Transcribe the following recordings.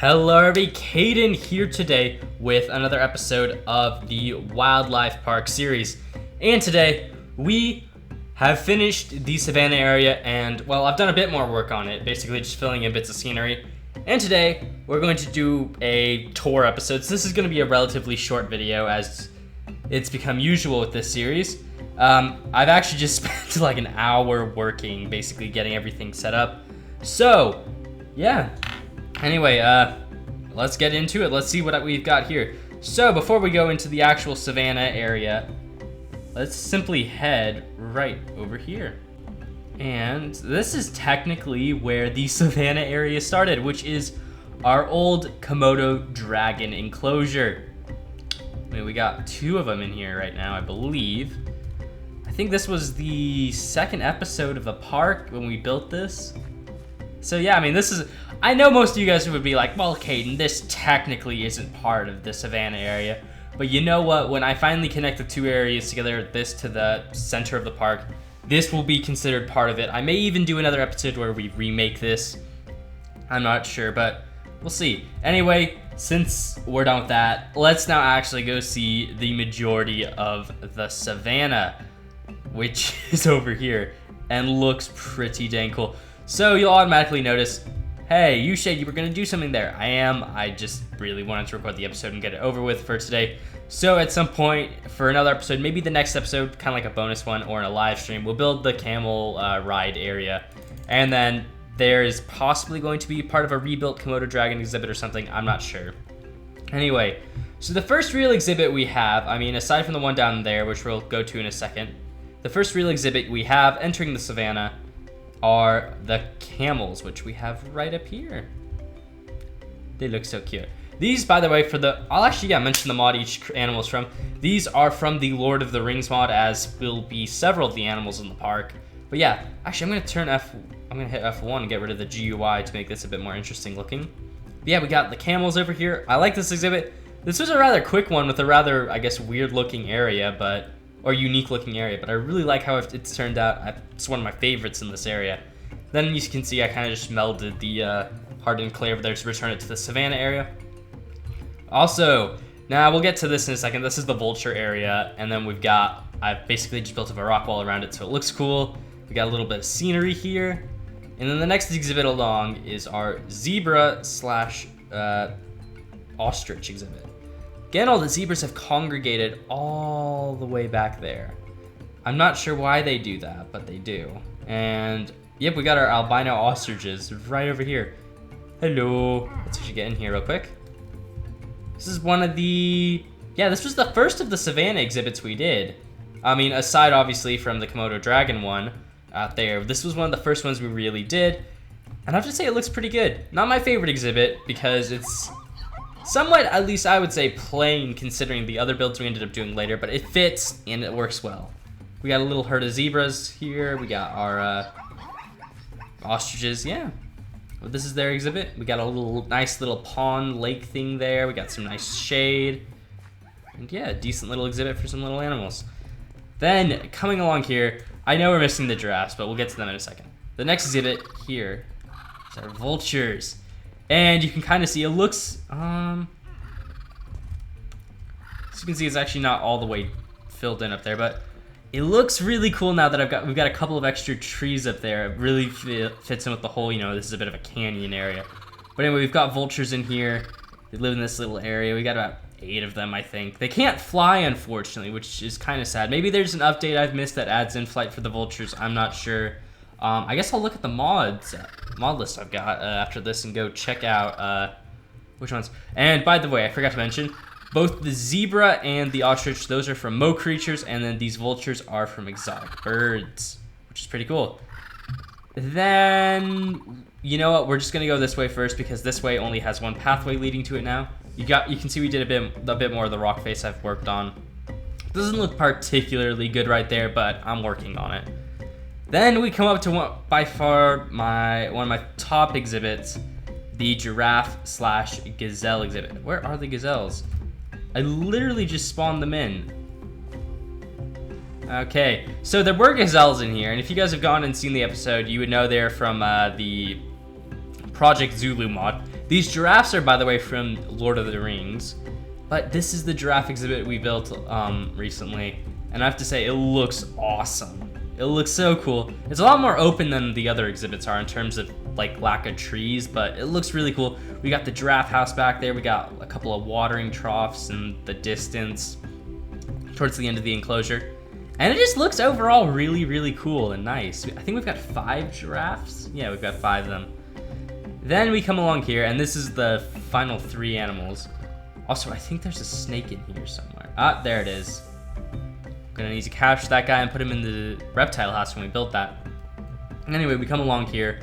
Hello everybody, Caden here today with another episode of the Wildlife Park series. And today we have finished the Savanna area and, well, I've done a bit more work on it, basically just filling in bits of scenery. And today we're going to do a tour episode. So this is going to be a relatively short video as it's become usual with this series. I've actually just spent like an hour working, basically getting everything set up. So, yeah. Anyway, let's get into it. Let's see what we've got here. So before we go into the actual Savanna area, let's simply head right over here. And this is technically where the Savanna area started, which is our old Komodo dragon enclosure. I mean, we got two of them in here right now, I believe. I think this was the second episode of the park when we built this. So yeah, I mean, this is, I know most of you guys would be like, well, Caden, this technically isn't part of the Savanna area. But you know what? When I finally connect the two areas together, this to the center of the park, this will be considered part of it. I may even do another episode where we remake this. I'm not sure, but we'll see. Anyway, since we're done with that, let's now actually go see the majority of the Savanna, which is over here and looks pretty dang cool. So you'll automatically notice, hey, you said you were gonna do something there. I am. I just really wanted to record the episode and get it over with for today. So at some point for another episode, maybe the next episode, kind of like a bonus one or in a live stream, we'll build the camel ride area. And then there is possibly going to be part of a rebuilt Komodo dragon exhibit or something. I'm not sure. Anyway, so the first real exhibit we have, I mean, aside from the one down there, which we'll go to in a second, the first real exhibit we have entering the Savanna are the camels, which we have right up here. They look so cute. These, by the way, I'll actually mention the mod each animal is from. These are from the Lord of the Rings mod, as will be several of the animals in the park. But yeah, actually I'm gonna hit F1 and get rid of the GUI to make this a bit more interesting looking. But yeah, we got the camels over here. I like this exhibit. This was a rather quick one with a rather, I guess, weird looking area, or unique looking area, but I really like how it's turned out. It's one of my favorites in this area. Then you can see I kind of just melded the hardened clay over there to return it to the Savanna area. Also, now we'll get to this in a second. This is the vulture area, and then I've basically just built up a rock wall around it so it looks cool. We got a little bit of scenery here. And then the next exhibit along is our zebra slash ostrich exhibit. Again, all the zebras have congregated all the way back there. I'm not sure why they do that, but they do. And yep, we got our albino ostriches right over here. Hello. Let's actually get in here real quick. This is this was the first of the Savanna exhibits we did. I mean, aside obviously from the Komodo dragon one out there, this was one of the first ones we really did. And I have to say it looks pretty good. Not my favorite exhibit because it's somewhat, at least I would say, plain considering the other builds we ended up doing later, but it fits and it works well. We got a little herd of zebras here. We got our ostriches, yeah. Well, this is their exhibit. We got a nice little pond lake thing there. We got some nice shade. And yeah, a decent little exhibit for some little animals. Then, coming along here, I know we're missing the giraffes, but we'll get to them in a second. The next exhibit here is our vultures. And you can kind of see it looks, as you can see, it's actually not all the way filled in up there, but it looks really cool now that we've got a couple of extra trees up there. It really fits in with the whole, this is a bit of a canyon area. But anyway, we've got vultures in here. They live in this little area. We got about 8 of them, I think. They can't fly, unfortunately, which is kind of sad. Maybe there's an update I've missed that adds in flight for the vultures. I'm not sure. I guess I'll look at the mod list I've got after this and go check out which ones. And by the way, I forgot to mention, both the zebra and the ostrich, those are from Mo creatures, and then these vultures are from exotic birds, which is pretty cool. Then, you know what, we're just gonna go this way first because this way only has one pathway leading to it now. You can see we did a bit more of the rock face I've worked on. Doesn't look particularly good right there, but I'm working on it. Then we come up to by far one of my top exhibits, the giraffe slash gazelle exhibit. Where are the gazelles? I literally just spawned them in. Okay, so there were gazelles in here, and if you guys have gone and seen the episode, you would know they're from the Project Zulu mod. These giraffes are, by the way, from Lord of the Rings, but this is the giraffe exhibit we built recently, and I have to say, it looks awesome. It looks so cool. It's a lot more open than the other exhibits are in terms of like lack of trees, but it looks really cool. We got the giraffe house back there. We got a couple of watering troughs in the distance towards the end of the enclosure. And it just looks overall really, really cool and nice. I think we've got 5 giraffes. Yeah, we've got 5 of them. Then we come along here, and this is the final 3 animals. Also, I think there's a snake in here somewhere. Ah, there it is. Gonna need to capture that guy and put him in the reptile house when we built that. And anyway, we come along here,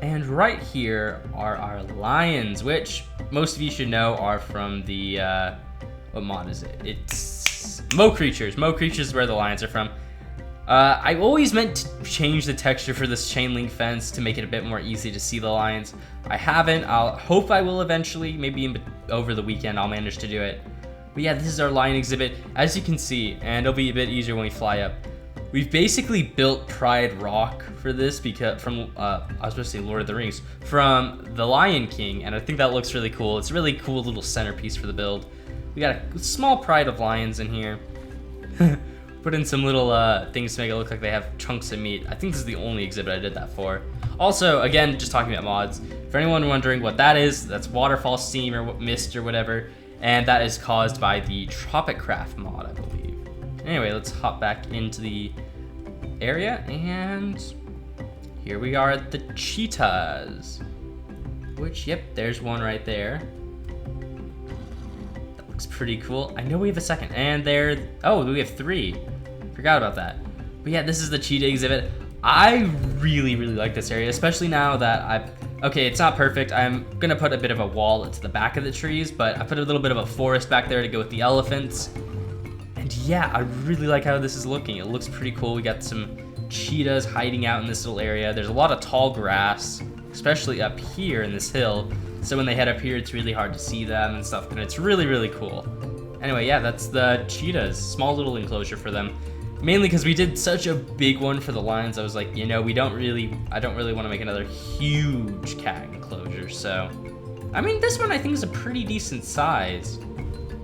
and right here are our lions, which most of you should know are from the, what mod is it? It's Mo Creatures. Mo Creatures is where the lions are from. I always meant to change the texture for this chain link fence to make it a bit more easy to see the lions. I haven't. I'll hope I will eventually. Maybe over the weekend I'll manage to do it. But yeah, this is our lion exhibit, as you can see, and it'll be a bit easier when we fly up. We've basically built Pride Rock for this because from I was supposed to say Lord of the Rings, from The Lion King, and I think that looks really cool. It's a really cool little centerpiece for the build. We got a small pride of lions in here. Put in some little things to make it look like they have chunks of meat. I think this is the only exhibit I did that for. Also, again, just talking about mods. For anyone wondering what that is, that's waterfall steam or mist or whatever. And that is caused by the Tropic Craft mod, I believe. Anyway, let's hop back into the area, and here we are at the cheetahs. Which, yep, there's one right there. That looks pretty cool. I know we have a second, and there, oh, we have 3. Forgot about that. But yeah, this is the cheetah exhibit. I really, really like this area, especially now that okay, it's not perfect. I'm gonna put a bit of a wall to the back of the trees, but I put a little bit of a forest back there to go with the elephants. And yeah, I really like how this is looking. It looks pretty cool. We got some cheetahs hiding out in this little area. There's a lot of tall grass, especially up here in this hill. So when they head up here, it's really hard to see them and stuff, and it's really, really cool. Anyway, yeah, that's the cheetahs. Small little enclosure for them. Mainly because we did such a big one for the lions. I was like, you know, I don't really want to make another huge cat enclosure. So, I mean, this one I think is a pretty decent size.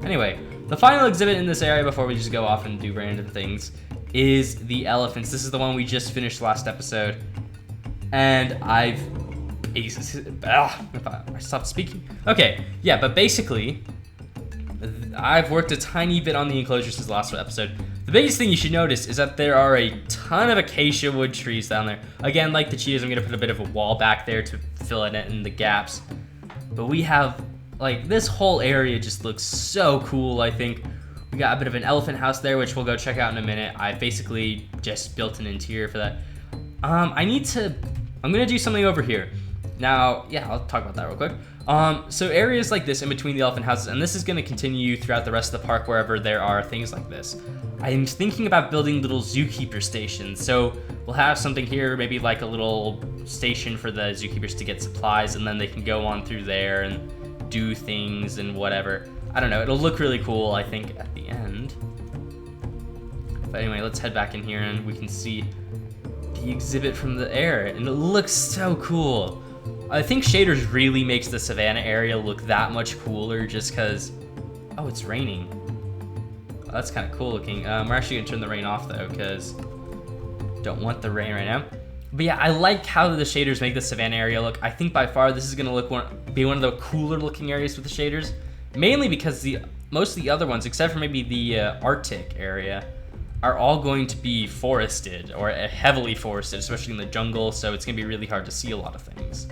Anyway, the final exhibit in this area before we just go off and do random things is the elephants. This is the one we just finished last episode. And I stopped speaking. Okay, yeah, but basically, I've worked a tiny bit on the enclosure since the last episode. The biggest thing you should notice is that there are a ton of acacia wood trees down there. Again, like the cheetahs, I'm gonna put a bit of a wall back there to fill in the gaps. But we have, like, this whole area just looks so cool, I think. We got a bit of an elephant house there, which we'll go check out in a minute. I basically just built an interior for that. I'm gonna do something over here. Now, yeah, I'll talk about that real quick. So areas like this in between the elephant houses, and this is gonna continue throughout the rest of the park wherever there are things like this. I'm thinking about building little zookeeper stations. So we'll have something here, maybe like a little station for the zookeepers to get supplies, and then they can go on through there and do things and whatever. I don't know, it'll look really cool, I think, at the end. But anyway, let's head back in here and we can see the exhibit from the air, and it looks so cool. I think shaders really makes the Savanna area look that much cooler just because, oh, it's raining. Oh, that's kind of cool looking. We're actually gonna turn the rain off though because don't want the rain right now. But yeah, I like how the shaders make the Savanna area look. I think by far this is gonna be one of the cooler looking areas with the shaders, mainly because most of the other ones, except for maybe the Arctic area, are all going to be forested or heavily forested, especially in the jungle. So it's gonna be really hard to see a lot of things.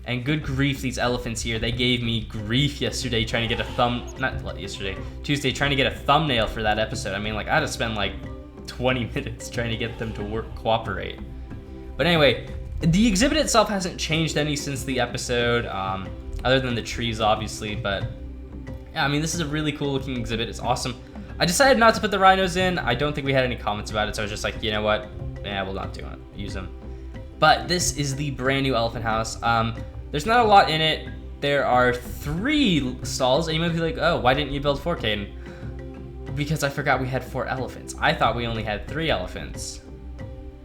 And good grief, these elephants here, they gave me grief yesterday trying to get Tuesday, trying to get a thumbnail for that episode. I mean, like, I had to spend like 20 minutes trying to get them to cooperate. But anyway, the exhibit itself hasn't changed any since the episode, other than the trees, obviously. But yeah, I mean, this is a really cool looking exhibit. It's awesome. I decided not to put the rhinos in. I don't think we had any comments about it, so I was just like, you know what? Yeah, we'll not use them. But this is the brand new elephant house. There's not a lot in it. There are 3 stalls, and you might be like, oh, why didn't you build 4, Caden? Because I forgot we had 4 elephants. I thought we only had 3 elephants.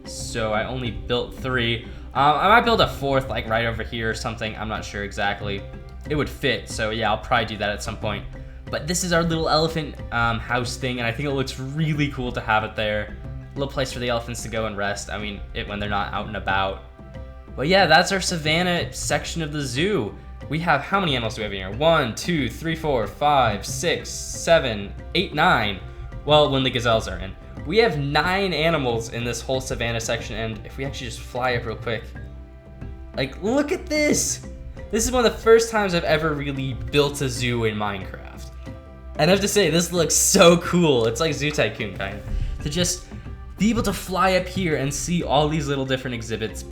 So I only built 3. I might build a 4th, like right over here or something. I'm not sure exactly. it would fit. So yeah, I'll probably do that at some point. But this is our little elephant house thing, and I think it looks really cool to have it there. A little place for the elephants to go and rest. I mean, when they're not out and about. But yeah, that's our Savannah section of the zoo. We have, how many animals do we have in here? 1, 2, 3, 4, 5, 6, 7, 8, 9. Well, when the gazelles are in. We have 9 animals in this whole Savannah section, and if we actually just fly up real quick, like, look at this. This is one of the first times I've ever really built a zoo in Minecraft. And I have to say, this looks so cool. It's like Zoo Tycoon, kind of. To just be able to fly up here and see all these little different exhibits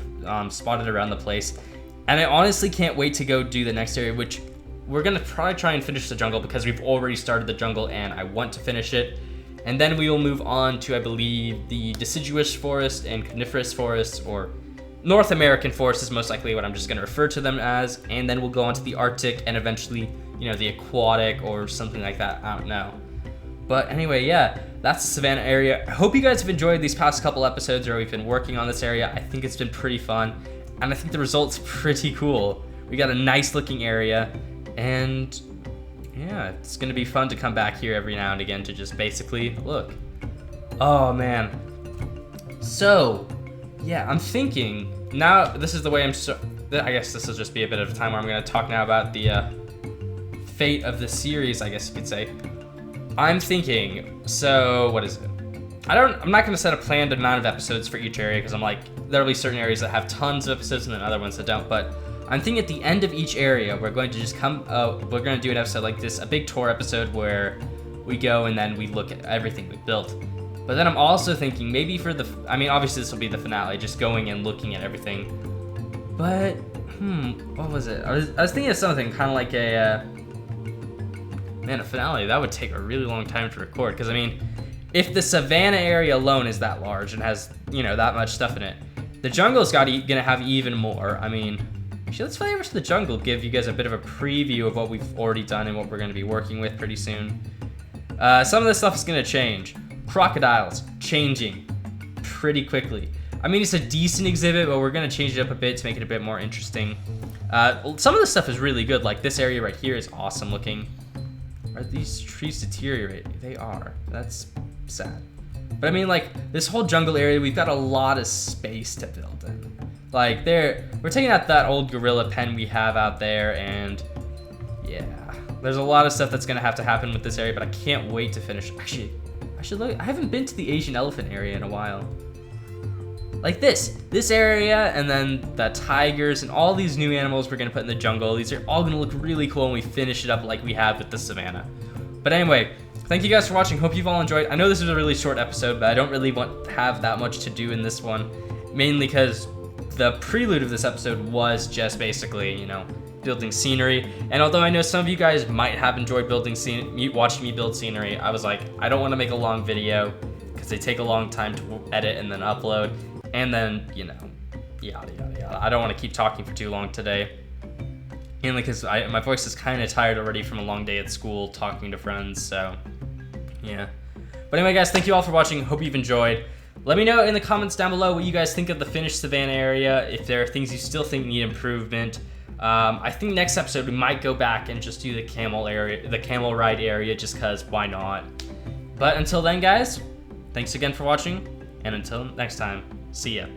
spotted around the place. And I honestly can't wait to go do the next area, which we're gonna probably try and finish the jungle because we've already started the jungle and I want to finish it. And then we will move on to, I believe, the deciduous forest and coniferous forest, or North American forest is most likely what I'm just gonna refer to them as. And then we'll go on to the Arctic and eventually, you know, the aquatic or something like that, I don't know. But anyway, yeah, that's the Savannah area. I hope you guys have enjoyed these past couple episodes where we've been working on this area. I think it's been pretty fun, and I think the result's pretty cool. We got a nice looking area, and yeah, it's gonna be fun to come back here every now and again to just basically look. Oh man. So, yeah, I'm thinking, now this is the way I guess this will just be a bit of a time where I'm gonna talk now about the fate of the series, I guess you could say. I'm thinking, so what is it? I'm not gonna set a planned amount of episodes for each area because I'm like, there'll be certain areas that have tons of episodes and then other ones that don't, but I'm thinking at the end of each area, we're going to just we're gonna do an episode like this, a big tour episode where we go and then we look at everything we built. But then I'm also thinking maybe for I mean, obviously this will be the finale, just going and looking at everything. But, what was it? I was thinking of something kind of like man, a finale, that would take a really long time to record, because I mean, if the Savannah area alone is that large and has, you know, that much stuff in it, the jungle's gonna have even more. I mean, actually, let's fly over to the jungle, give you guys a bit of a preview of what we've already done and what we're gonna be working with pretty soon. Some of this stuff is gonna change. Crocodiles, changing pretty quickly. I mean, it's a decent exhibit, but we're gonna change it up a bit to make it a bit more interesting. Some of the stuff is really good, like this area right here is awesome looking. Are these trees deteriorating? They are. That's sad. But I mean, like, this whole jungle area, we've got a lot of space to build in. Like, we're taking out that old gorilla pen we have out there, and yeah, there's a lot of stuff that's gonna have to happen with this area, but I can't wait to finish. Actually, I should look. I haven't been to the Asian elephant area in a while. Like this area, and then the tigers and all these new animals we're gonna put in the jungle. These are all gonna look really cool when we finish it up like we have with the Savannah. But anyway, thank you guys for watching. Hope you've all enjoyed. I know this is a really short episode, but I don't really want to have that much to do in this one, mainly because the prelude of this episode was just basically, you know, building scenery. And although I know some of you guys might have enjoyed watching me build scenery, I was like, I don't want to make a long video because they take a long time to edit and then upload. And then, you know, yada, yada, yada. I don't want to keep talking for too long today. Mainly because my voice is kind of tired already from a long day at school talking to friends, so yeah. But anyway, guys, thank you all for watching. Hope you've enjoyed. Let me know in the comments down below what you guys think of the finished Savannah area, if there are things you still think need improvement. I think next episode we might go back and just do the camel ride area, just because why not? But until then, guys, thanks again for watching, and until next time, see ya.